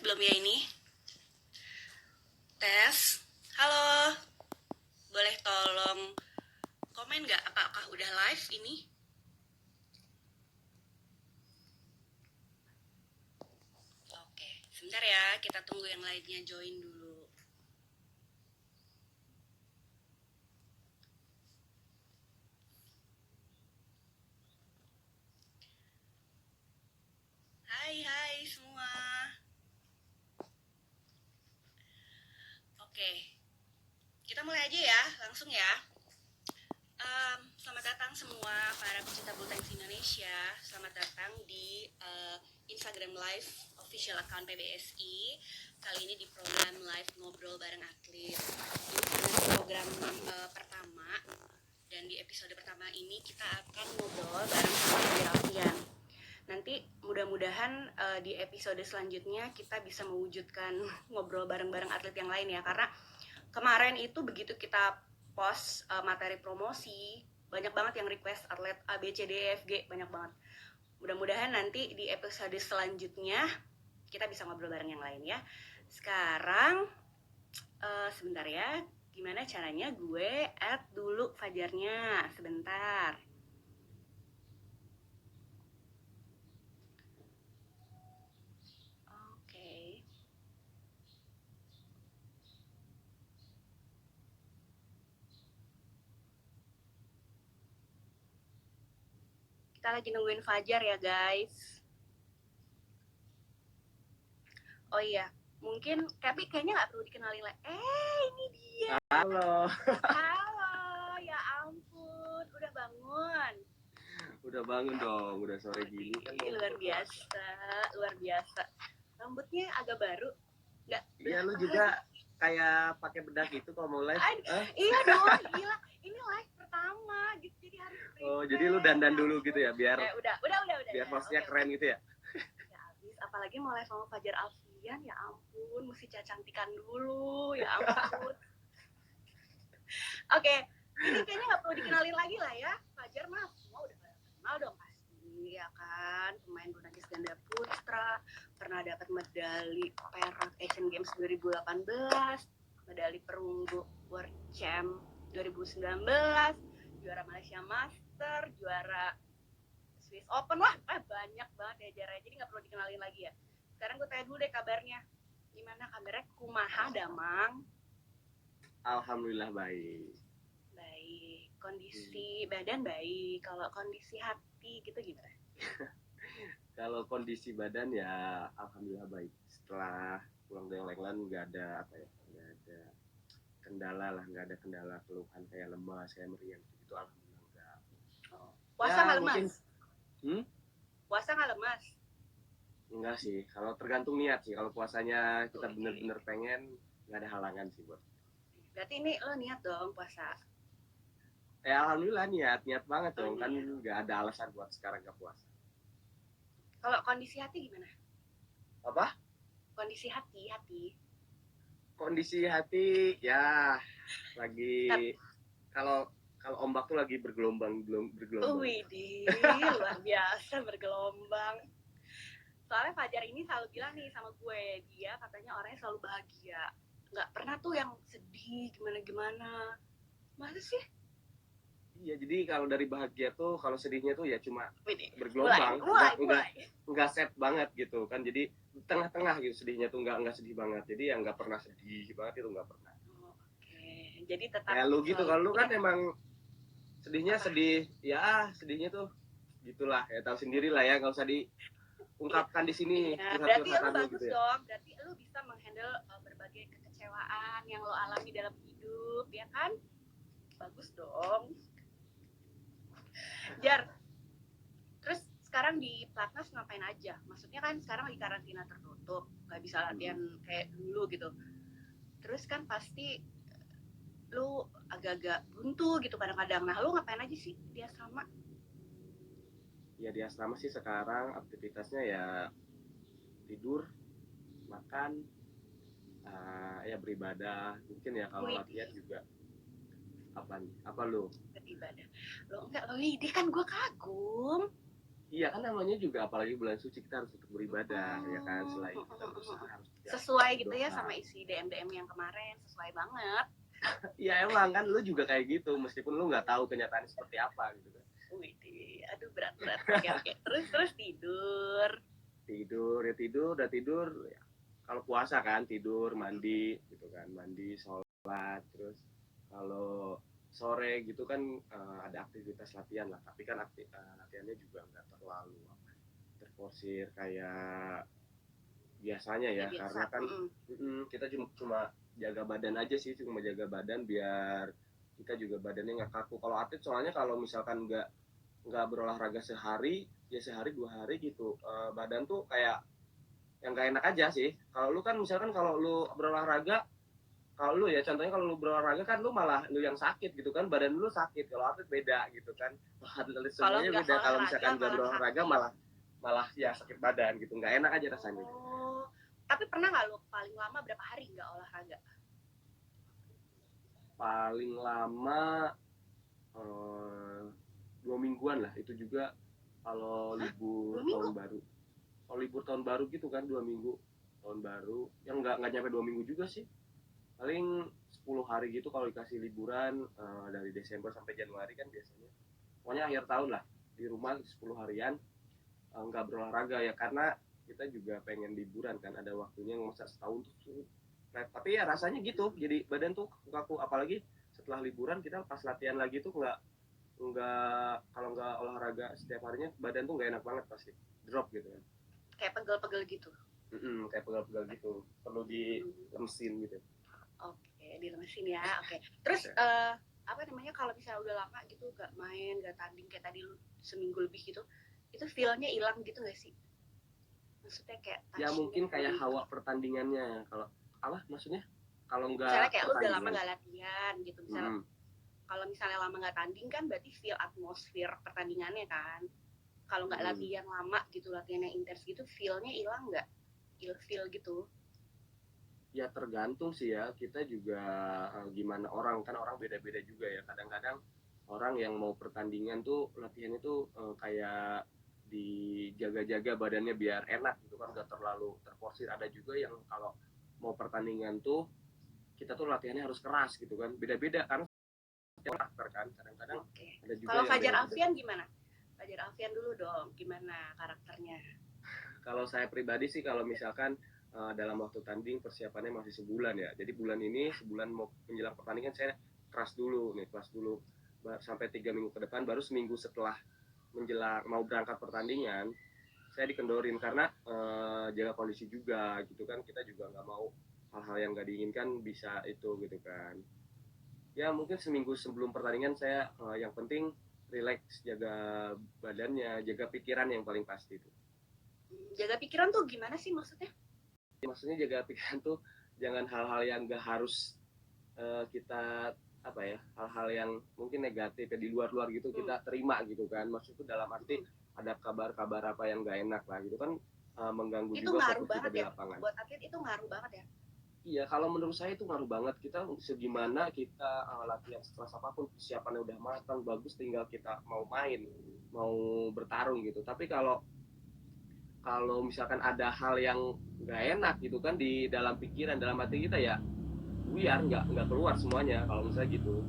live belum ya ini? Tes. Halo. Boleh tolong komen nggak apakah udah live ini? Oke, sebentar ya, kita tunggu yang lainnya join dulu. Hai semua. Oke, kita mulai aja ya, langsung ya. Selamat datang semua para pecinta bulu tangkis Indonesia. Selamat datang di Instagram Live official account PBSI. Kali ini di program live ngobrol bareng atlet. Ini program pertama, dan di episode pertama ini kita akan ngobrol bareng sama Fajar Alfian. Nanti mudah-mudahan di episode selanjutnya kita bisa mewujudkan ngobrol bareng-bareng atlet yang lain ya, karena kemarin itu begitu kita post materi promosi, banyak banget yang request atlet A, B, C, D, E, F, G, banyak banget. Mudah-mudahan nanti di episode selanjutnya kita bisa ngobrol bareng yang lain ya. Sekarang sebentar ya, gimana caranya gue add dulu Fajarnya, sebentar. Oke. Kita lagi nungguin Fajar ya guys. Oh iya, mungkin tapi kayaknya nggak perlu dikenalin lah. Ini dia. Halo. Halo, ya ampun, udah bangun. Udah bangun dong, udah sore gini kan. Luar biasa. Rambutnya agak baru, nggak? Iya, lu juga kayak pakai bedak gitu kalau mau live. Iya dong, gila. Ini live pertama gitu, jadi harus prepare. Oh, jadi lu dandan dulu gitu ya, biar udah. Biar hostnya keren gitu ya. Ya habis, apalagi mau live sama Fajar Alfian, ya ampun, mesti cantikan dulu, ya ampun. Oke, ini kayaknya nggak perlu dikenalin lagi lah ya. Fajar mah semua udah kenal dong pasti, ya kan? Pemain bulu tangkis ganda putra, pernah dapat medali perak Asian Games 2018, medali perunggu World Champ 2019, juara Malaysia Master, juara Swiss Open. Wah, banyak banget ya jaranya, jadi nggak perlu dikenalin lagi ya. Sekarang gue tanya dulu deh kabarnya. Gimana kabarnya? Kumaha Damang? Alhamdulillah baik. Baik, kondisi badan baik. Kalau kondisi hati gitu gimana? Kalau kondisi badan ya alhamdulillah baik. Setelah pulang dari Lenglan nggak ada kendala keluhan kayak lemas, kayak meriang gitu, alhamdulillah enggak. Puasa nggak lemas? Mungkin, Puasa nggak lemas? Enggak sih, kalau tergantung niat sih. Kalau puasanya kita bener-bener pengen, nggak ada halangan sih buat. Berarti ini lo niat dong puasa? Alhamdulillah niat banget dong. Kan nggak ada alasan buat sekarang nggak puasa. Kalau kondisi hati gimana? Apa? Kondisi hati. Kondisi hati ya lagi kalau ombak tuh lagi bergelombang. Widih, luar biasa bergelombang. Soalnya Fajar ini selalu bilang nih sama gue, dia katanya orangnya selalu bahagia, nggak pernah tuh yang sedih gimana. Masa sih? Iya, jadi kalau dari bahagia tuh, kalau sedihnya tuh ya cuma Widih, bergelombang, mulai. nggak set banget gitu kan. Jadi tengah-tengah gitu, sedihnya tuh nggak sedih banget. Jadi yang nggak pernah sedih banget itu nggak pernah. Oke, jadi tetap kayak lu gitu. Kalau lu kan emang sedihnya sedih ya, sedihnya tuh gitulah ya, tahu sendiri lah ya, nggak usah diungkapkan di sini. Ya, berarti lu bagus gitu ya? Dong, berarti lu bisa menghandle berbagai kekecewaan yang lo alami dalam hidup, ya kan? Bagus dong. Jar, terus sekarang di Platnas ngapain aja? Maksudnya kan sekarang lagi karantina tertutup, nggak bisa latihan kayak dulu gitu. Terus kan pasti lu agak-agak buntu gitu kadang-kadang. Nah, lu ngapain aja sih di asrama? Ya di asrama sih sekarang aktivitasnya ya tidur, makan, ya beribadah. Mungkin ya kalau latihan juga apa lu? Beribadah. Lo enggak, lo ini kan gue kagum. Iya kan namanya juga apalagi bulan suci kita harus tetap beribadah ya kan, selain kita berusaha harus juga Sesuai gitu ya berdoa. sama isi DM yang kemarin, sesuai banget. Iya emang kan lu juga kayak gitu meskipun lu nggak tahu kenyataannya seperti apa gitu kan. Wih, aduh berat. Oke. Terus tidur. Tidur udah tidur ya. Kalau puasa kan tidur mandi gitu kan, mandi sholat, terus kalau sore gitu kan ada aktivitas latihan lah, tapi kan latihannya juga nggak terlalu terforsir kayak biasanya ya, Biasa. karena kan kita cuma jaga badan aja sih, cuma jaga badan biar kita juga badannya nggak kaku. Kalau atlet soalnya kalau misalkan nggak berolahraga sehari ya sehari 2 hari gitu, badan tuh kayak yang nggak enak aja sih. Kalau lu kan misalkan kalau lu berolahraga, kalau lu ya contohnya kalau lu berolahraga kan lu malah lu yang sakit gitu kan, badan lu sakit. Kalau atlet beda gitu kan, atlet semuanya beda. Kalau misalkan nggak berolahraga malah ya sakit badan gitu, nggak enak aja rasanya. Tapi pernah nggak lu paling lama berapa hari nggak olahraga? Paling lama 2 mingguan lah, itu juga kalau libur tahun baru. Kalau libur tahun baru gitu kan 2 minggu tahun baru, yang nggak nyampe 2 minggu juga sih, paling 10 hari gitu kalau dikasih liburan dari Desember sampai Januari kan biasanya. Pokoknya akhir tahun lah di rumah 10 harian nggak berolahraga ya, karena kita juga pengen liburan kan, ada waktunya yang masa setahun tuh. Nah, tapi ya rasanya gitu, jadi badan tuh kaku, apalagi setelah liburan kita pas latihan lagi tuh nggak kalau nggak olahraga setiap harinya badan tuh nggak enak banget, pasti drop gitu kan. Kayak pegel-pegel gitu. Kayak pegal-pegal gitu, perlu dilemesin gitu. Oke, dilemesin ya. Oke. Terus apa namanya, kalau misalnya udah lama gitu gak main, gak tanding kayak tadi lu seminggu lebih gitu, itu feel-nya hilang gitu gak sih? Maksudnya kayak ya mungkin kayak hawa pertandingannya. Kalau apa maksudnya, kalau nggak misalnya kayak lu udah lama gak latihan gitu misalnya. Kalau misalnya lama gak tanding kan berarti feel atmosfer pertandingannya kan. Kalau nggak latihan lama gitu, latihan yang intens gitu, feel-nya hilang nggak? Feel gitu. Ya tergantung sih ya, kita juga gimana, orang kan orang beda-beda juga ya. Kadang-kadang orang yang mau pertandingan tuh latihannya tuh kayak dijaga-jaga badannya biar enak gitu kan, gak terlalu terforsir. Ada juga yang kalau mau pertandingan tuh kita tuh latihannya harus keras gitu kan, beda-beda karena karakter kan. Kadang-kadang ada juga. Kalau Fajar Alfian gimana? Fajar Alfian dulu dong, gimana karakternya? Kalau saya pribadi sih, kalau misalkan dalam waktu tanding persiapannya masih sebulan ya, jadi bulan ini sebulan mau menjelang pertandingan saya keras dulu sampai 3 minggu ke depan, baru seminggu setelah menjelang mau berangkat pertandingan saya dikendorin karena jaga kondisi juga gitu kan, kita juga nggak mau hal-hal yang nggak diinginkan bisa itu gitu kan. Ya mungkin seminggu sebelum pertandingan saya yang penting relax, jaga badannya, jaga pikiran yang paling pasti itu. Jaga pikiran tuh gimana sih maksudnya? Maksudnya jaga pikiran tuh jangan hal-hal yang gak harus kita apa ya, hal-hal yang mungkin negatif ya, di luar gitu kita terima gitu kan. Maksudnya dalam arti ada kabar-kabar apa yang gak enak lah gitu kan, mengganggu itu juga fokus kita di lapangan. Buat atlet itu ngaruh banget ya? Iya, kalau menurut saya itu ngaruh banget. Kita segimana kita latihan sekeras apapun, persiapannya udah matang bagus, tinggal kita mau main, mau bertarung gitu. Tapi kalau misalkan ada hal yang nggak enak gitu kan di dalam pikiran, dalam hati kita, ya buyar, nggak keluar semuanya kalau misalnya gitu.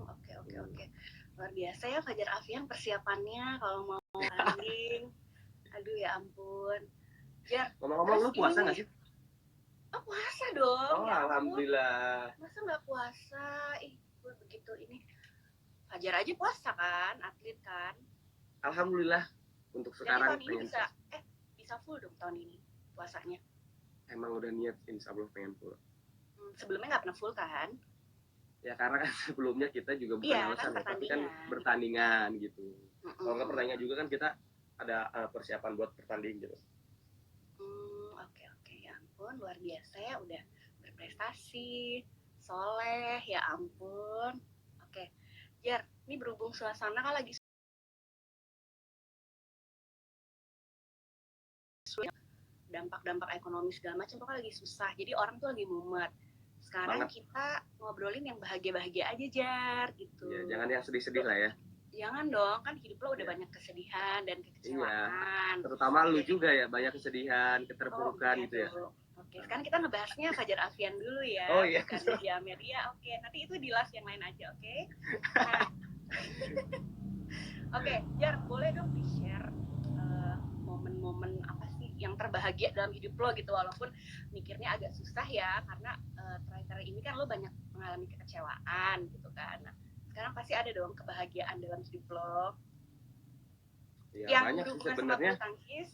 Oke. Luar biasa ya Fajar Alfian persiapannya kalau mau tanding. Aduh ya ampun. Ya, ngomong-ngomong lu puasa nggak sih? Oh puasa dong. Oh ya, alhamdulillah. Masa nggak puasa? Gue begitu ini. Fajar aja puasa kan, atlet kan. Alhamdulillah untuk sekarang. Jadi tahun ini bisa full dong tahun ini puasanya. Emang udah niat insya Allah pengen full. Sebelumnya nggak pernah full kan? Ya karena kan sebelumnya kita juga bukan alasan kan, tapi kan bertandingan gitu. Kalau nggak pertandingan juga kan kita ada persiapan buat bertanding gitu. Oke, ya ampun luar biasa ya, udah berprestasi, soleh, ya ampun. Oke, Jar, ini berhubung suasana kan lagi dampak-dampak ekonomi segala macam kan lagi susah, jadi orang tuh lagi mumet. Sekarang kita ngobrolin yang bahagia-bahagia aja, Jar, gitu. Ya, jangan yang sedih-sedih lah ya. Jangan dong, kan hidup lo udah Iya. banyak kesedihan dan Iya, kekecewaan. terutama lu Jadi, juga ya, banyak kesedihan, oh keterpurukan iya gitu ya. dong. Oke, sekarang kita ngebahasnya Fajar Alfian dulu Oh ya, iya. bukan Lydia Amelia. Oke, nanti itu di last yang lain aja, oke? Nah, oke, Jar, boleh dong di-share momen-momen apa sih yang terbahagia dalam hidup lo gitu, walaupun mikirnya agak susah ya, karena terakhir ini kan lo banyak mengalami kekecewaan gitu kan. Nah, sekarang pasti ada dong kebahagiaan dalam hidup lo. Ya Yang banyak sih berhubungan sama sebenarnya. bulu tangkis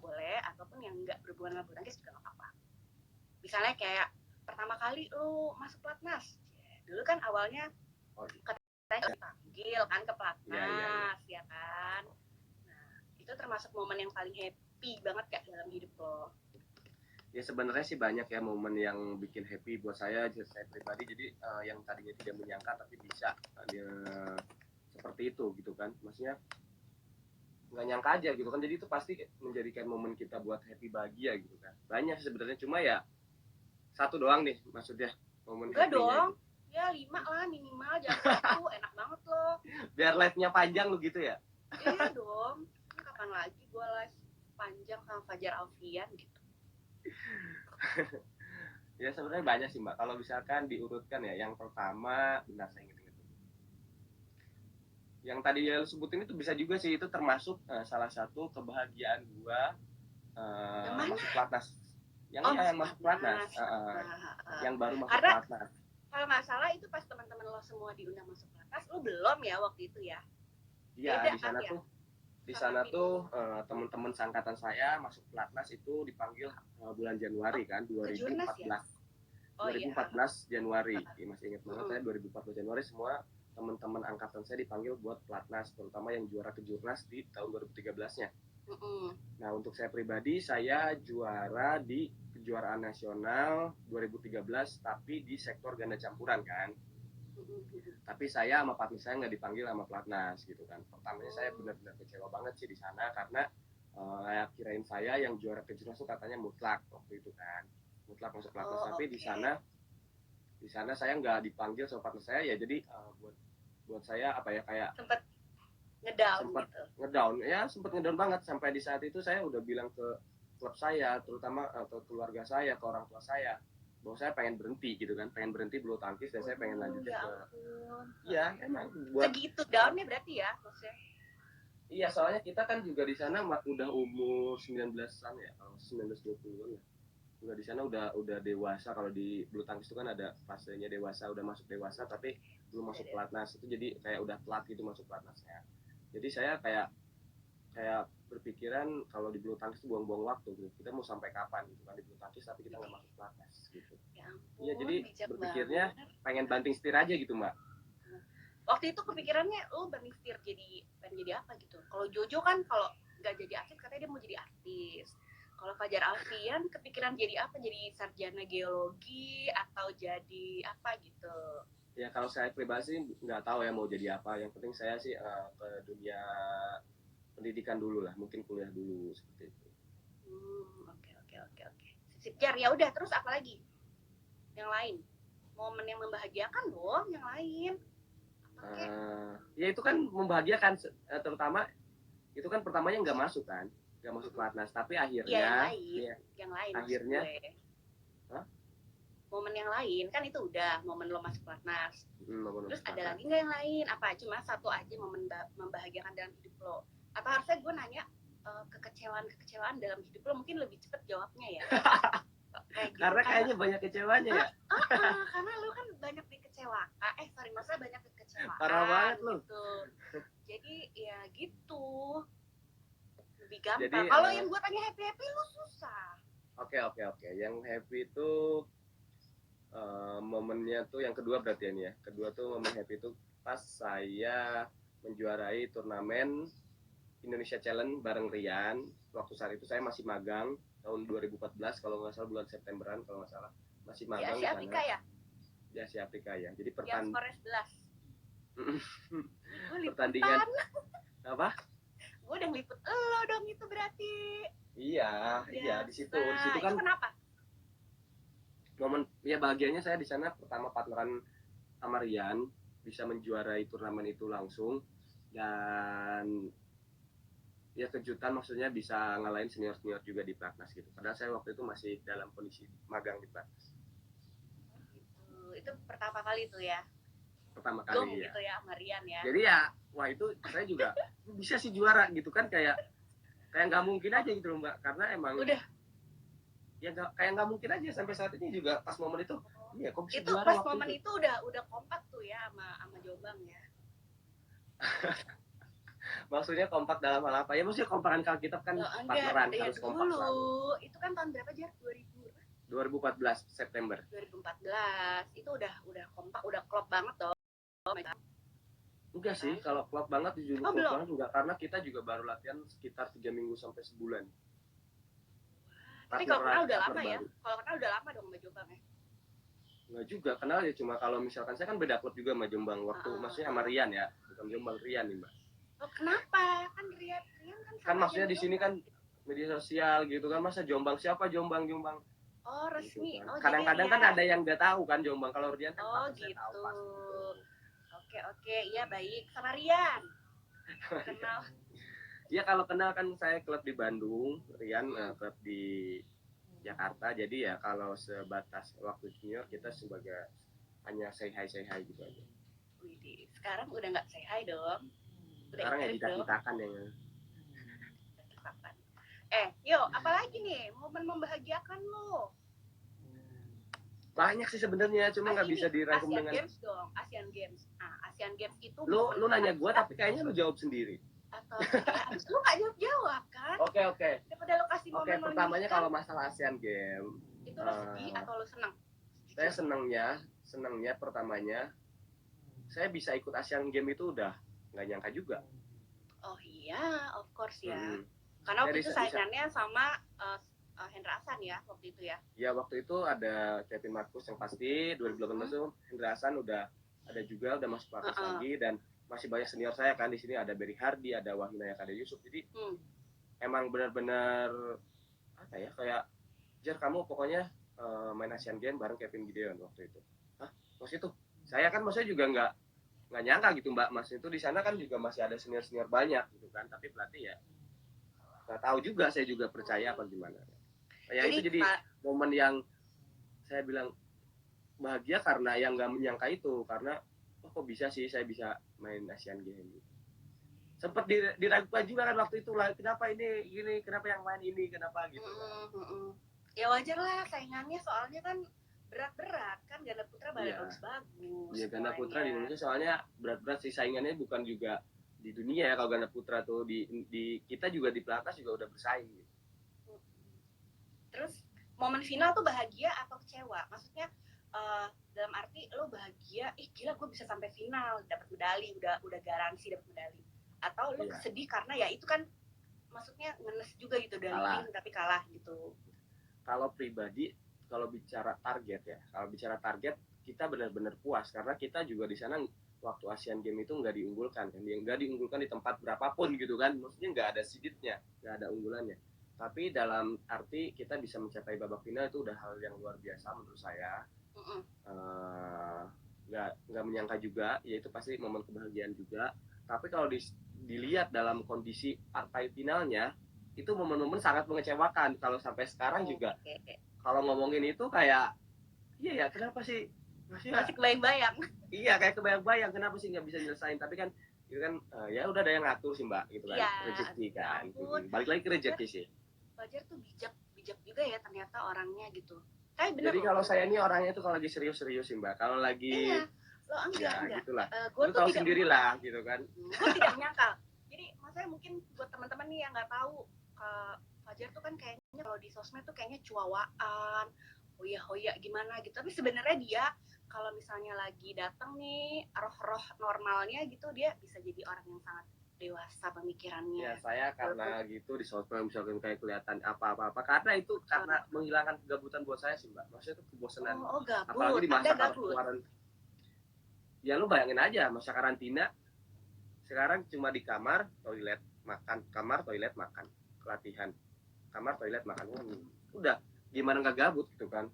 boleh, ataupun yang nggak berhubungan sama bulu tangkis juga nggak apa-apa. Misalnya kayak pertama kali lo masuk pelatnas, dulu kan awalnya Oh, katanya dipanggil kan ke iya, pelatnas, ya kan. Nah, itu termasuk momen yang paling happy banget gak dalam hidup lo? ya sebenarnya sih banyak ya momen yang bikin happy buat saya pribadi. Jadi yang tadinya tidak menyangka tapi bisa dia seperti itu gitu kan. Maksudnya nggak nyangka aja gitu kan. Jadi itu pasti menjadikan momen kita buat happy bahagia gitu kan. Banyak sebenarnya, cuma ya satu doang nih maksudnya momen Enggak happy-nya dong, gitu. ya 5 lah minimal, jangan 1, enak banget loh. Biar live-nya panjang lu gitu ya. Iya dong, ini kapan lagi gue live panjang sama Fajar Alfian gitu. Ya sebenarnya banyak sih Mbak. Kalau misalkan diurutkan ya, yang pertama, bentar saya ingat-ingat dulu. Yang tadi ya lu sebutin itu bisa juga sih, itu termasuk salah satu kebahagiaan gua Yang mana? masuk pelatnas. Yang Oh, ya yang masuk pelatnas, yang baru masuk karena pelatnas. kalau nggak salah itu pas teman-teman lo semua diundang masuk pelatnas, lo belum ya waktu itu ya? Iya, Beda di kan sana ya? tuh di Sama sana Vino. tuh teman-teman seangkatan saya masuk pelatnas itu dipanggil bulan Januari kan, Ke Jurnas ya? 2014. Oh iya. 2014 Januari, masih ingat banget saya Mm-mm. 2014 Januari semua teman-teman angkatan saya dipanggil buat pelatnas, terutama yang juara kejurnas di tahun 2013-nya. Mm-mm. Nah, untuk saya pribadi, saya juara di kejuaraan nasional 2013, tapi di sektor ganda campuran kan. Tapi saya sama partner saya nggak dipanggil sama pelatnas gitu kan. Pertamanya saya benar-benar kecewa banget sih di sana karena kirain saya yang juara kejurnas itu katanya mutlak waktu itu kan. Mutlak masuk pelatnas, tapi di sana saya nggak dipanggil sama partner saya ya, jadi buat saya apa ya, kayak Sempet ngedown sempat gitu. ngedown ya, sempat ngedown banget. Sampai di saat itu saya udah bilang ke klub saya, terutama ke keluarga saya, ke orang tua saya, bahwa saya pengen berhenti gitu kan, pengen berhenti bulu tangkis dan saya pengen lanjutin Ya ke ampun. iya emang buat Segitu downnya berarti ya maksudnya? iya, soalnya kita kan juga di sana udah umur 19-an ya, kalau 19-20-an ya. Udah di sana udah dewasa. Kalau di bulu tangkis itu kan ada fasenya dewasa, udah masuk dewasa tapi belum masuk pelatnas. Itu jadi kayak udah telat gitu masuk pelatnasnya. Jadi saya kayak kayak berpikiran kalau di bulu tangkis itu buang-buang waktu gitu. Kita mau sampai kapan gitu kan di bulu tangkis tapi kita nggak masuk pelatnas gitu. Ya ampun, Iya, jadi bijak berpikirnya banget. pengen banting setir aja gitu Mbak. Waktu itu kepikirannya lo banting setir pengen jadi apa gitu. Kalau Jojo kan kalau nggak jadi artis katanya dia mau jadi artis. Kalau Fajar Alfian kepikiran jadi apa? Jadi sarjana geologi atau jadi apa gitu? Ya kalau saya pribadi nggak tahu ya mau jadi apa. Yang penting saya sih ke dunia pendidikan dulu lah, mungkin kuliah dulu seperti itu. Oke. Sip, Jar, ya udah terus apa lagi? Yang lain? Momen yang membahagiakan dong, yang lain. Ya itu kan membahagiakan, terutama itu kan pertamanya nggak masuk kan, nggak masuk pelatnas, tapi akhirnya yang lain akhirnya momen yang lain kan itu udah momen lo masuk pelatnas. Terus ada lagi nggak yang lain? Apa cuma satu aja momen membahagiakan dalam hidup lo? Atau harusnya gue nanya kekecewaan dalam hidup lo, mungkin lebih cepet jawabnya ya. Kayak gitu, karena kayaknya banyak kecewanya ya. Karena lo kan banyak dikecewakan. Masa banyak kekecewaan. Parah banget lo. Gitu. Jadi ya gitu. Lebih gampang. Kalau yang gue tanya happy lo susah. Oke. Yang happy itu momennya tuh yang kedua berarti ya. Kedua tuh momen happy itu pas saya menjuarai turnamen Indonesia Challenge bareng Rian. Waktu saat itu saya masih magang tahun 2014 kalau nggak salah, bulan Septemberan kalau nggak salah, masih magang di Asia Afrika ya? Di Asia Afrika ya. Jadi yang skornya 11. Pertandingan apa? Gue udah ngeliput lo dong itu berarti. Iya di situ kan. Itu kenapa? Momen ya bahagianya saya di sana pertama partneran sama Rian, bisa menjuarai turnamen itu langsung. dan ya kejutan maksudnya bisa ngalahin senior-senior juga di Platnas gitu. Padahal saya waktu itu masih dalam kondisi magang di Platnas. Itu pertama kali tuh ya. Pertama Gong kali ya. gitu ya sama Rian ya. Jadi ya, wah itu saya juga bisa sih juara gitu kan, kayak nggak mungkin aja gitu loh Mbak, karena emang Udah ya kayak nggak mungkin aja sampai saat ini juga pas momen itu. Iya, kok bisa itu juara pas waktu momen itu udah kompak tuh ya sama Jombang ya. Maksudnya kompak dalam hal apa? Ya maksudnya kompakan Alkitab kan partneran ya harus kompak dulu. selalu. Itu kan tahun berapa Jar? 2014 September. 2014. Itu udah kompak, udah klop banget dong. Enggak sih, kalau klop banget di klop banget enggak, karena kita juga baru latihan sekitar 3 minggu sampai sebulan. Tapi kalau kenal udah lama ya? Kalau kenal udah lama dong sama Jombang ya? Enggak juga, kenal ya cuma kalau misalkan saya kan beda klub juga sama Jombang waktu maksudnya sama Rian ya, bukan Jombang, Rian nih Mbak. Oh kenapa? Kan Rian kan maksudnya di sini kan media sosial gitu kan, masa Jombang siapa Jombang. Oh resmi. Gitu kan. Oh Kadang-kadang kan ada yang nggak tahu kan Jombang, kalau Rian kan oh gitu. Tahu pasti gitu. Oke, iya baik sama Rian. Kenal. Iya kalau kenal kan saya klub di Bandung, Rian klub di Jakarta, jadi ya kalau sebatas waktu junior kita sebagai hanya say hi gitu aja. Widih, sekarang udah nggak say hi dong. Udah sekarang ya ditakan ya. Yo, apalagi nih momen membahagiakan lo? Banyak sih sebenarnya, cuma nggak bisa dirangkum dengan Asian Games dong, Asian Games. Asian Games itu lu nanya gue tapi kayaknya lu jawab sendiri. Atau ya, lu nggak jawab kan? Oke. Daripada lo kasih momen. Oke, pertamanya kalau masalah Asian Games itu lo sedih atau lo senang? Saya senangnya pertamanya saya bisa ikut Asian Games itu udah nggak nyangka juga. Oh iya, of course ya. Karena waktu itu saingannya sama Hendra Hasan ya waktu itu ya. Ya waktu itu ada Kevin Marcus yang pasti 2018 itu Hendra Hasan udah ada juga, udah masuk pelatnas lagi, dan masih banyak senior saya kan di sini, ada Berry Hardy, ada Wahinaya, ada Yusuf. Jadi emang benar-benar apa ya, kayak Jar kamu pokoknya main Asian Games bareng Kevin Gideon waktu itu. Hah? Maksud itu saya kan maksudnya juga nggak nyangka gitu Mbak, Mas itu di sana kan juga masih ada senior banyak gitu kan, tapi pelatih ya nggak tahu juga, saya juga percaya apa gimana ya. Jadi momen yang saya bilang bahagia karena yang nggak menyangka itu, karena kok bisa sih saya bisa main Asian Games. Sempat diragukan juga kan waktu itu lah, kenapa ini gini, kenapa yang main ini, kenapa gitu kan. Ya wajar lah saingannya, soalnya kan berat-berat kan, ganda putra bagus. Iya, ganda putra di Indonesia soalnya berat-berat sih saingannya, bukan juga di dunia ya. Kalau ganda putra tuh di kita juga di pelatnas juga udah bersaing gitu. Terus momen final tuh bahagia atau kecewa? Maksudnya dalam arti lo bahagia, gila gue bisa sampai final, dapat medali, udah garansi dapat medali, atau lo sedih karena ya itu kan maksudnya ngenes juga gitu dari tim tapi kalah gitu. Kalau pribadi, kalau bicara target kita benar-benar puas, karena kita juga di sana waktu Asian Games itu nggak diunggulkan di tempat berapapun gitu kan, maksudnya nggak ada siditnya, nggak ada unggulannya. Tapi dalam arti kita bisa mencapai babak final itu udah hal yang luar biasa menurut saya. Nggak menyangka juga, ya itu pasti momen kebahagiaan juga. Tapi kalau dilihat dalam kondisi partai finalnya, itu momen-momen sangat mengecewakan. Kalau sampai sekarang juga kalau ngomongin itu kayak iya ya, kenapa sih masih kebayang-bayang. Iya, kayak kebayang-bayang kenapa sih nggak bisa nyelesain. Tapi kan itu kan ya udah ada yang ngatur sih Mbak gitu kan, rezeki kan. Balik lagi ke rezeki sih. Fajar tuh bijak juga ya ternyata orangnya gitu. Jadi kalau saya ini orangnya tuh kalau lagi serius sih Mbak, kalau lagi lo enggak. Gitulah. Lu tahu sendirilah gitu kan. Gue tidak menyangka. Jadi maksudnya mungkin buat teman-teman nih yang nggak tahu, Fajar tuh kan kayaknya kalau di sosmed tuh kayaknya cuawaan, hoya gimana gitu. Tapi sebenarnya dia kalau misalnya lagi datang nih roh normalnya gitu, dia bisa jadi orang yang sangat dewasa pemikirannya. Ya saya karena gitu di sosmed misalkan kayak kelihatan apa karena itu karena menghilangkan kegabutan buat saya sih Mbak. Maksudnya itu kebosanan. Gabut. Apalagi di masa karantina. Ya lu bayangin aja masa karantina. Sekarang cuma di kamar, toilet, makan, kamar, toilet, makan, latihan, kamar, toilet, makan. Udah gimana nggak gabut gitu kan?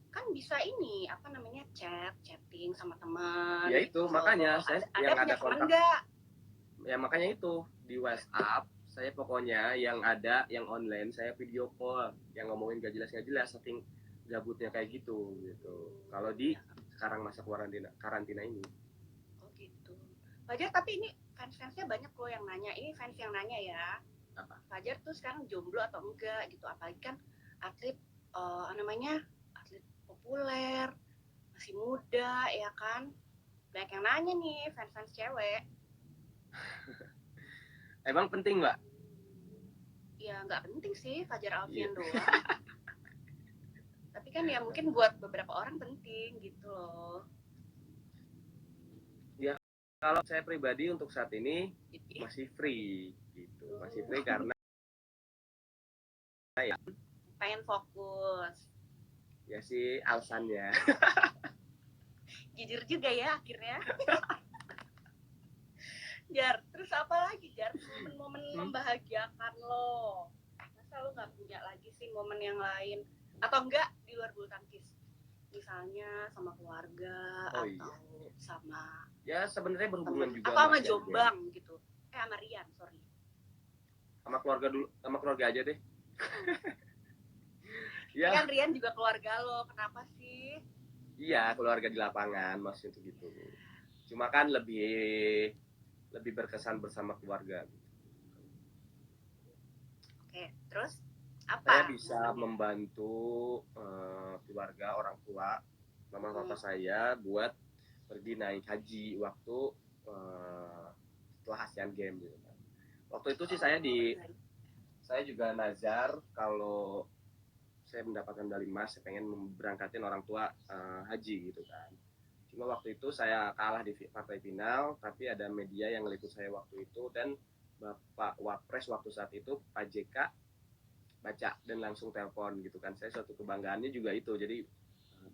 Kan bisa ini apa namanya chatting sama teman. Ya itu makanya saya yang ada kontak. Ya makanya itu di WhatsApp saya pokoknya yang ada yang online saya video call, yang ngomongin gak jelas saking gabutnya kayak gitu kalau di sekarang masa karantina ini. Oh gitu. Fajar, tapi ini fans-fansnya banyak loh yang nanya. Ini fans yang nanya ya. Apa? Fajar tuh sekarang jomblo atau enggak gitu. Apalagi kan atlet namanya atlet populer, masih muda ya kan. Banyak yang nanya nih fans-fans cewek. Emang penting mbak? Ya nggak penting sih Fajar Iya. Alfian doang. Tapi kan ya mungkin buat beberapa orang penting gitu loh. Ya kalau saya pribadi untuk saat ini Jadi masih free gitu, masih free karena ya pengen fokus. ya sih alasannya. Jujur juga ya akhirnya. Jar, terus apa lagi Jar? Momen-momen membahagiakan lo. Masa lo nggak punya lagi sih momen yang lain? Atau enggak di luar bulu tangkis? Misalnya sama keluarga Oh, atau iya. sama Ya sebenarnya berhubungan temen, juga atau sama Mas Jombang gitu. Sama Rian, sorry. sama keluarga dulu, sama keluarga aja deh. Ya. Ya Kan Rian juga keluarga lo, kenapa sih? iya keluarga di lapangan maksudnya gitu. Cuma kan lebih berkesan bersama keluarga. Oke, terus apa? Saya bisa membantu keluarga orang tua mama papa saya buat pergi naik haji waktu setelah Asian Games gitu kan. Waktu itu sih saya juga nazar kalau saya mendapatkan medali emas, saya pengen memberangkatin orang tua haji gitu kan. Cuma waktu itu saya kalah di partai final, tapi ada media yang meliput saya waktu itu dan Bapak Wapres waktu saat itu Pak JK baca dan langsung telepon gitu kan. Saya suatu kebanggaannya juga itu, jadi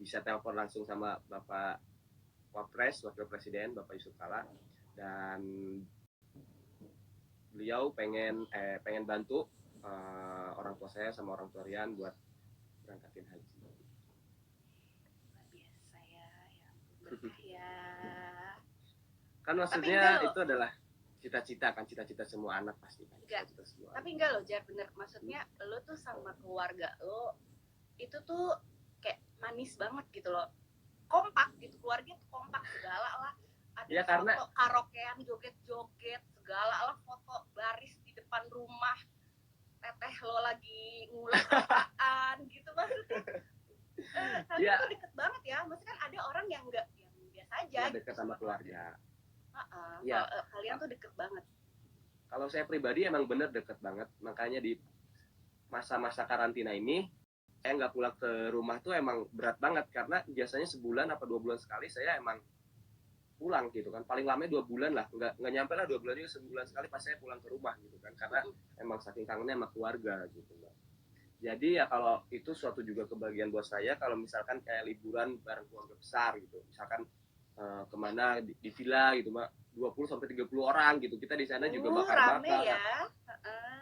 bisa telepon langsung sama Bapak Wapres, Wakil Presiden Bapak Yusuf Kala, dan beliau pengen bantu orang tua saya sama orang tua Rian buat berangkatin haji. Luar biasa ya, ya berkah ya. Kan maksudnya itu adalah cita-cita kan, cita-cita semua anak pasti kan. Enggak. Tapi enggak loh Jar, bener. Maksudnya lo tuh sama keluarga lo itu tuh kayak manis banget gitu loh. Kompak gitu, keluarga tuh kompak segala lah. Ada ya, foto karena karaokean, joget-joget segala lah, foto baris di depan rumah. Teteh lo lagi ngulas apaan gitu maksudnya. Kalian ya tuh deket banget ya. Maksudnya kan ada orang yang enggak, yang biasa aja. Ya, deket sama keluarga. Ya. Kalian tuh deket banget. Kalau saya pribadi emang bener deket banget, makanya di masa-masa karantina ini saya nggak pulang ke rumah tuh emang berat banget, karena biasanya sebulan apa 2 bulan sekali saya emang pulang gitu kan, paling lama 2 bulan lah, nggak nyampe lah 2 bulan juga, sebulan sekali pas saya pulang ke rumah gitu kan, karena emang saking kangennya sama keluarga gitu kan. Jadi ya kalau itu suatu juga kebahagiaan buat saya kalau misalkan kayak liburan bareng keluarga besar gitu, misalkan kemana di villa gitu mak, 20 sampai 30 orang gitu, kita di sana juga bakar-bakar ya.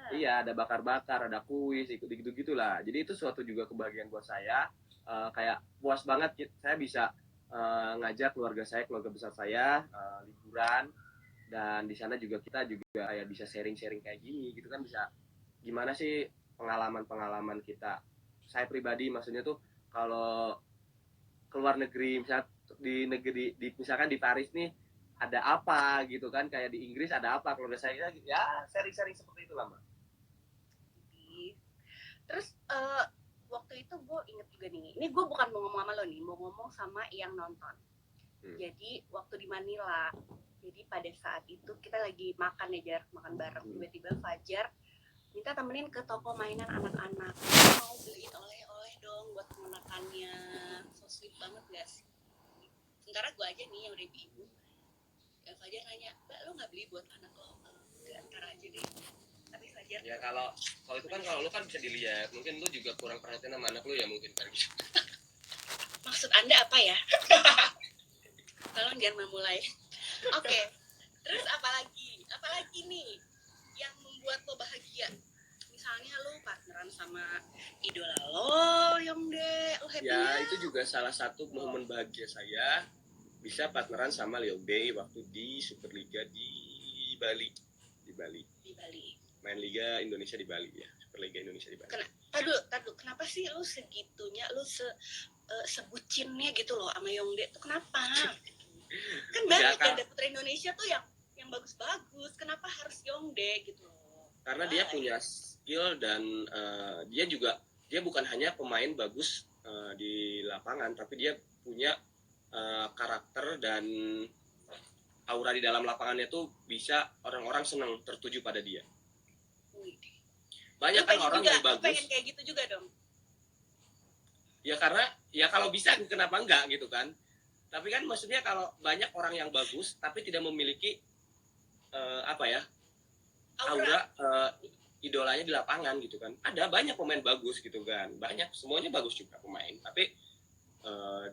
Iya, ada bakar-bakar, ada kuis, gitu-gitulah. Jadi itu suatu juga kebahagiaan buat saya, kayak puas banget saya bisa ngajak keluarga besar saya liburan, dan di sana juga kita juga kayak bisa sharing-sharing kayak gini gitu kan, bisa gimana sih pengalaman-pengalaman kita. Saya pribadi maksudnya tuh kalau keluar negeri, misalnya misalkan di Paris nih ada apa gitu kan, kayak di Inggris ada apa, keluarga saya ya sharing-sharing seperti itu lah mbak. Terus waktu itu gue inget juga nih, ini gue bukan mau ngomong sama lo nih, mau ngomong sama yang nonton. Jadi waktu di Manila, jadi pada saat itu kita lagi makan ya Jar, makan bareng, tiba-tiba Fajar minta temenin ke toko mainan anak-anak, mau beliin oleh-oleh dong buat kemenakannya. So sweet banget gak sih? Sementara gue aja nih yang udah bingung, ya Fajar nanya, mbak lo gak beli buat anak lo? Ntar aja deh. Tapi Fajar ya kalau itu kan kalau lo kan bisa dilihat, mungkin lo juga kurang perhatian sama anak lo ya mungkin kan. Maksud anda apa ya? Tolong jangan memulai. Oke. Terus apalagi nih yang membuat lo bahagia? Misalnya lo partneran sama idola lo, Yongde, lo happy ya? Itu juga salah satu momen bahagia saya, bisa partneran sama Liogde waktu di Superliga di Bali. Di Bali. Di Bali. Main Liga Indonesia di Bali ya. Superliga Indonesia di Bali. Tadu, kenapa sih lu segitunya, lu sebucinnya gitu loh sama Yongde tuh kenapa? Kan banyak ya putra Indonesia tuh yang bagus-bagus, kenapa harus Yongde gitu loh? Karena dia punya skill dan dia bukan hanya pemain bagus di lapangan, tapi dia punya karakter dan aura di dalam lapangannya tuh bisa orang-orang senang tertuju pada dia. Banyak kan orang yang bagus. Pengen kayak gitu juga dong. Ya karena ya kalau bisa kenapa enggak gitu kan. Tapi kan maksudnya kalau banyak orang yang bagus tapi tidak memiliki aura idolanya di lapangan gitu kan. Ada banyak pemain bagus gitu kan. Banyak, semuanya bagus juga pemain. Tapi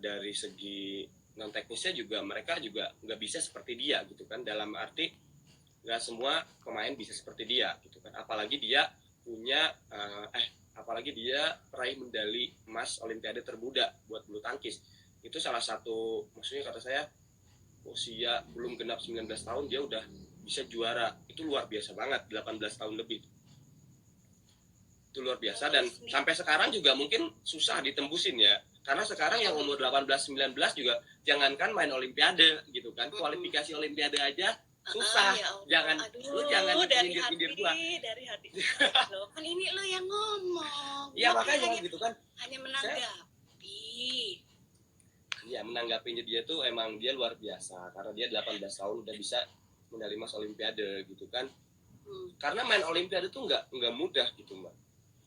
dari segi non teknisnya juga mereka juga nggak bisa seperti dia gitu kan. Dalam arti nggak semua pemain bisa seperti dia gitu kan. Apalagi dia peraih medali emas Olimpiade termuda buat bulu tangkis. Itu salah satu, maksudnya kata saya usia belum genap 19 tahun dia udah bisa juara. Itu luar biasa banget, 18 tahun lebih. Itu luar biasa dan sampai sekarang juga mungkin susah ditembusin ya. Karena sekarang yang umur 18-19 juga jangankan main Olimpiade gitu kan. Kualifikasi Olimpiade aja susah. Jangan nyindir gua. Dari hati. Loh, kan ini lo yang ngomong. Iya makanya gitu kan. Hanya menanggapi. Iya, menanggapinya dia tuh emang dia luar biasa karena dia 18 tahun udah bisa medali emas Olimpiade gitu kan. Karena main Olimpiade tuh nggak mudah gitu Mbak.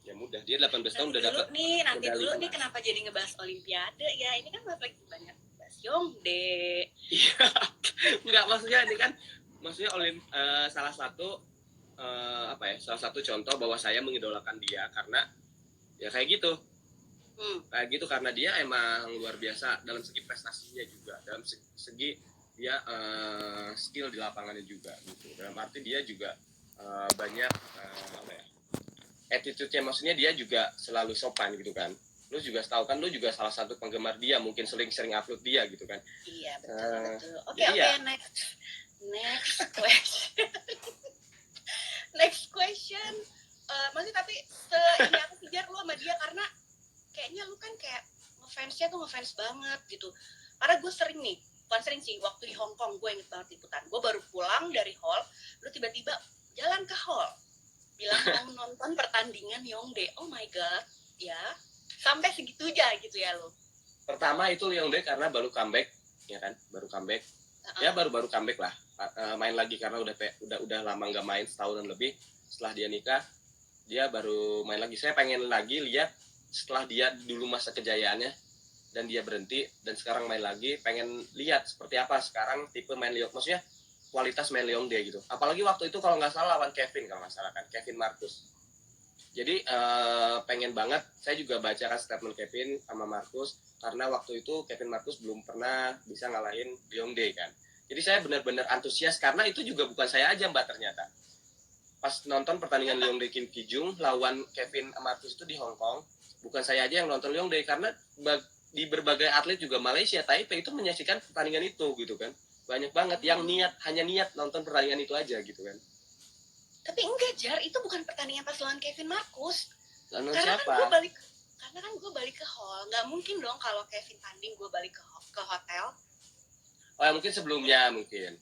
Ya mudah, dia 18 tahun udah dapat. Nanti dulu nih kenapa jadi ngebahas Olimpiade ya? Ini kan lagi banyak bahas Yongde. Iya. Enggak, maksudnya ini kan salah satu contoh bahwa saya mengidolakan dia karena ya kayak gitu. Kayak gitu karena dia emang luar biasa dalam segi prestasinya juga, dalam segi dia skill di lapangannya juga gitu. Dalam arti dia juga banyak attitude-nya, maksudnya dia juga selalu sopan gitu kan. Lu juga tahu kan, lu juga salah satu penggemar dia, mungkin sering upload dia gitu kan. Iya, betul. Oke, next question. Next question. Maksudnya tapi ini aku kejar lu sama dia karena kayaknya lu kan kayak ngefansnya tuh ngefans banget gitu. Karena gue sering nih, bukan sering sih, waktu di Hong Kong gue inget banget liputan. Gue baru pulang dari hall, lu tiba-tiba jalan ke hall, bilang mau nonton pertandingan Yongde. Oh my god, ya sampai segitu aja gitu ya lu. Pertama itu Yongde karena baru comeback, ya kan, baru comeback. Ya baru comeback lah, main lagi karena udah lama nggak main, setahunan lebih. Setelah dia nikah, dia baru main lagi. Saya pengen lagi lihat setelah dia dulu masa kejayaannya dan dia berhenti dan sekarang main lagi, pengen lihat seperti apa sekarang tipe main Leong, maksudnya kualitas main Yongde gitu. Apalagi waktu itu kalau nggak salah lawan Kevin, kalau nggak salah kan, Kevin Marcus. Jadi pengen banget, saya juga bacakan statement Kevin sama Marcus karena waktu itu Kevin Marcus belum pernah bisa ngalahin Yongde kan. Jadi saya benar-benar antusias karena itu juga bukan saya aja Mbak ternyata. Pas nonton pertandingan Yongde Kim Kijung lawan Kevin Marcus itu di Hong Kong, bukan saya aja yang nonton Yongde karena di berbagai atlet juga Malaysia, Taipei itu menyaksikan pertandingan itu gitu kan. Banyak banget yang hanya niat nonton pertandingan itu aja gitu kan. Tapi enggak Jar, itu bukan pertandingan pas lawan Kevin Marcus. Lawan karena siapa? Karena kan gue balik ke hall, nggak mungkin dong kalau Kevin tanding gue balik ke hotel. Oh ya mungkin sebelumnya mungkin.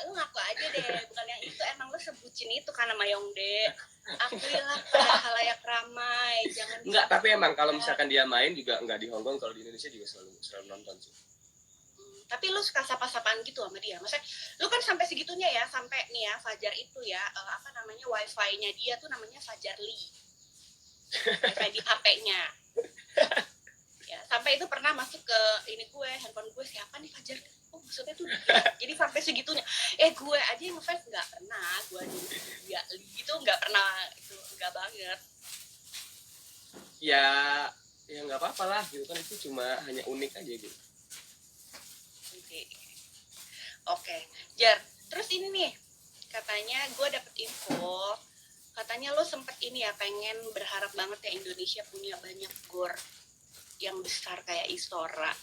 Lu ngaku aja deh, bukan yang itu, emang lu sebutin itu kan sama Yongde. Akuilah pada halayak ramai, jangan. Enggak, tapi emang kalau misalkan dia main juga enggak di Hong Kong, kalau di Indonesia juga selalu nonton sih. Tapi lu suka sapa-sapaan gitu sama dia, maksudnya lu kan sampai segitunya ya, sampai nih ya Fajar itu ya, wifi-nya dia tuh namanya Fajar Lee, wifi di HP-nya. Ya, sampai itu pernah masuk ke handphone gue, siapa nih Fajar? Oh maksudnya tuh jadi sampai segitunya. Gue aja yang ngefans nggak pernah, gue dia gitu nggak pernah, itu nggak banget. Ya nggak apa-apa lah gitu kan, itu cuma hanya unik aja gitu. Oke, Jar, terus ini nih, katanya gue dapet info, katanya lo sempet ini ya, pengen berharap banget ya Indonesia punya banyak gor yang besar kayak Istora.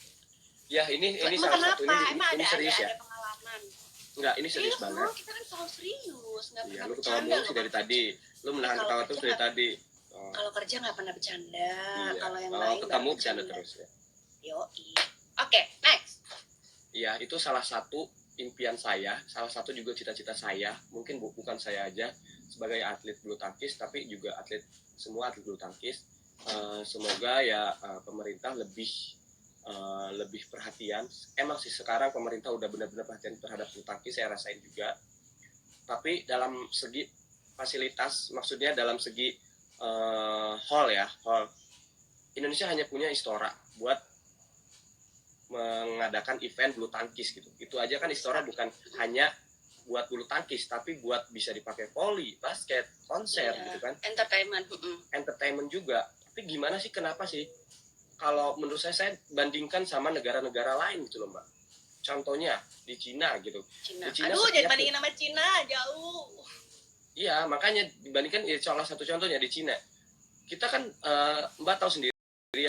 Ya ini salah satu, ini serius ya. Ada pengalaman. Enggak, ini serius Serius banget. dong, kita kan selalu serius, nggak Iya, pernah lu ketawa bercanda mulu loh sih dari kalau tadi. kerja. Lu menahan Kalau ketawa kerja terus dari nggak, tadi. Oh, kalau kerja nggak pernah bercanda, iya. kalau yang Kalau lain baru ketemu bercanda bercanda. terus ya. Yoi. Oke, next. Iya, itu salah satu impian saya, salah satu juga cita-cita saya. Mungkin bukan saya aja sebagai atlet bulu tangkis, tapi juga semua atlet bulu tangkis. Semoga ya pemerintah lebih perhatian. Emang sih sekarang pemerintah udah benar-benar perhatian terhadap bulu tangkis, saya rasain juga. Tapi dalam segi fasilitas, maksudnya dalam segi hall. Indonesia hanya punya Istora buat mengadakan event bulu tangkis gitu. Itu aja kan Istora bukan hanya buat bulu tangkis, tapi buat bisa dipakai voli, basket, konser Iya, gitu kan. entertainment. Entertainment juga. Tapi gimana sih, kenapa sih? Kalau menurut saya bandingkan sama negara-negara lain gitu loh Mbak. Contohnya di Cina gitu. Cina. Di Cina Aduh, jangan setiap bandingin sama Cina, jauh. Iya, makanya dibandingkan ya, salah satu contohnya di Cina. Kita kan Mbak tahu sendiri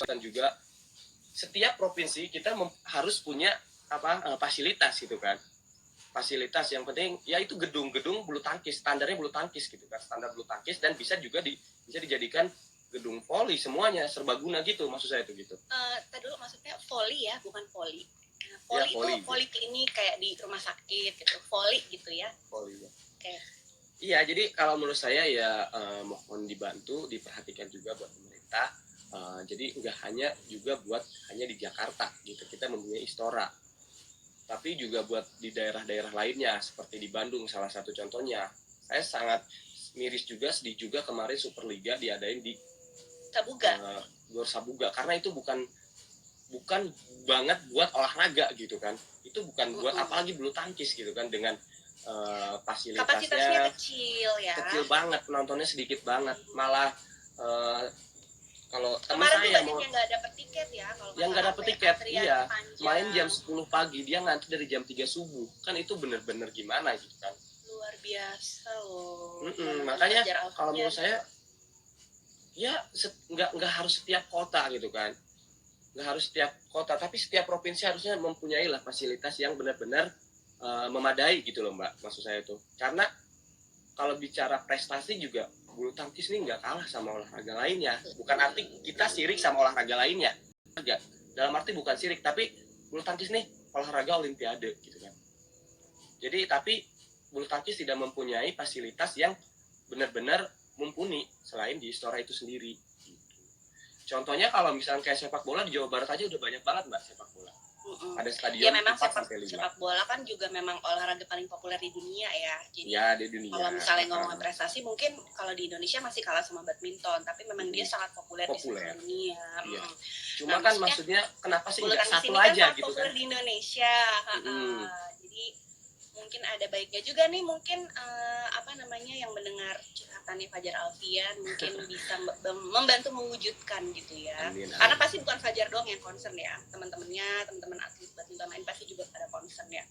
dan juga setiap provinsi kita harus punya fasilitas gitu kan. Fasilitas yang penting ya itu gedung-gedung bulu tangkis, standarnya bulu tangkis gitu kan, standar bulu tangkis, dan bisa juga bisa dijadikan gedung voli, semuanya serbaguna gitu, maksud saya itu gitu. Tadi dulu maksudnya voli ya, bukan poli. Ya, Voli voli, itu voli klinik kayak di rumah sakit gitu, voli gitu ya. Voli ya. Oke. Iya, jadi kalau menurut saya ya mohon dibantu, diperhatikan juga buat pemerintah. Jadi nggak hanya juga buat hanya di Jakarta gitu, kita mempunyai Istora. Tapi juga buat di daerah-daerah lainnya, seperti di Bandung salah satu contohnya. Saya sangat miris juga, sedih juga kemarin Superliga diadain di Sabuga. Gor Sabuga, karena itu bukan banget buat olahraga gitu kan. Itu bukan buat apalagi bulu tangkis gitu kan, dengan kapasitasnya kecil ya. Kecil banget, penontonnya sedikit banget. Malah kalau teman kemarin saya tuh banyak yang nggak dapet tiket ya, kalau yang nggak dapet tiket, iya, panjang. main jam 10 pagi, dia ngantri dari jam 3 subuh, kan itu bener-bener gimana gitu kan. Luar biasa loh. Makanya kalau menurut saya ya nggak harus setiap kota gitu kan, nggak harus setiap kota, tapi setiap provinsi harusnya mempunyai lah fasilitas yang benar-benar memadai gitu loh Mbak, maksud saya itu. Karena kalau bicara prestasi juga bulu tangkis ini nggak kalah sama olahraga lainnya. Bukan arti kita sirik sama olahraga lainnya. Enggak. Dalam arti bukan sirik, tapi bulu tangkis nih olahraga olimpiade gitu kan. Jadi tapi bulu tangkis tidak mempunyai fasilitas yang benar-benar mumpuni selain di Istora itu sendiri. Gitu. Contohnya kalau misalnya kayak sepak bola di Jawa Barat aja udah banyak banget Mbak sepak bola. Ada stadion ya memang 4 sampai 5. sepak bola kan juga memang olahraga paling populer di dunia ya. Jadi ya, di dunia. Kalau misalnya ngomongin prestasi mungkin kalau di Indonesia masih kalah sama badminton, tapi memang dia sangat populer di seluruh dunia. Iya. Cuma kan maksudnya kenapa sih nggak satu kan aja gitu populer kan? di Indonesia. Jadi mungkin ada baiknya juga nih, mungkin yang mendengar curhatannya Fajar Alfian mungkin bisa membantu mewujudkan gitu ya. Amin. Karena pasti bukan Fajar doang yang concern ya, teman-teman atlet badminton lain pasti juga pada concern ya.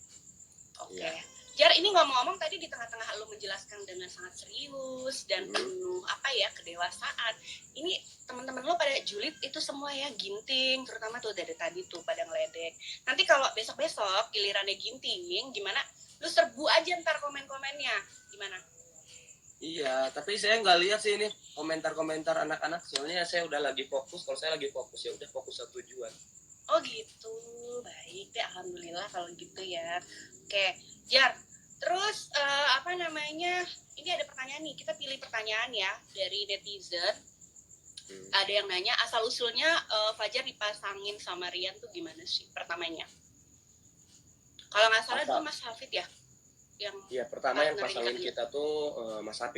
Oke. Ya. Jar, ini ngomong-ngomong tadi di tengah-tengah lo menjelaskan dengan sangat serius dan penuh kedewasaan. Ini teman-teman lo pada julid itu semua ya, ginting, terutama tuh dari tadi tuh pada ngeledek. Nanti kalau besok-besok gilirannya ginting, gimana? Lu serbu aja ntar komen-komennya, gimana? Iya, tapi saya nggak lihat sih ini komentar-komentar anak-anak. Soalnya saya udah lagi fokus. Kalau saya lagi fokus ya udah fokus satu tujuan. Oh gitu, baik deh, alhamdulillah kalau gitu ya. Oke, Jar. Terus ini ada pertanyaan nih, kita pilih pertanyaan ya dari netizen. Ada yang nanya asal usulnya Fajar dipasangin sama Rian tuh gimana sih pertamanya? Kalau nggak salah dulu Mas Hafid ya, yang pertama yang pasangin kita tuh Mas Hafid.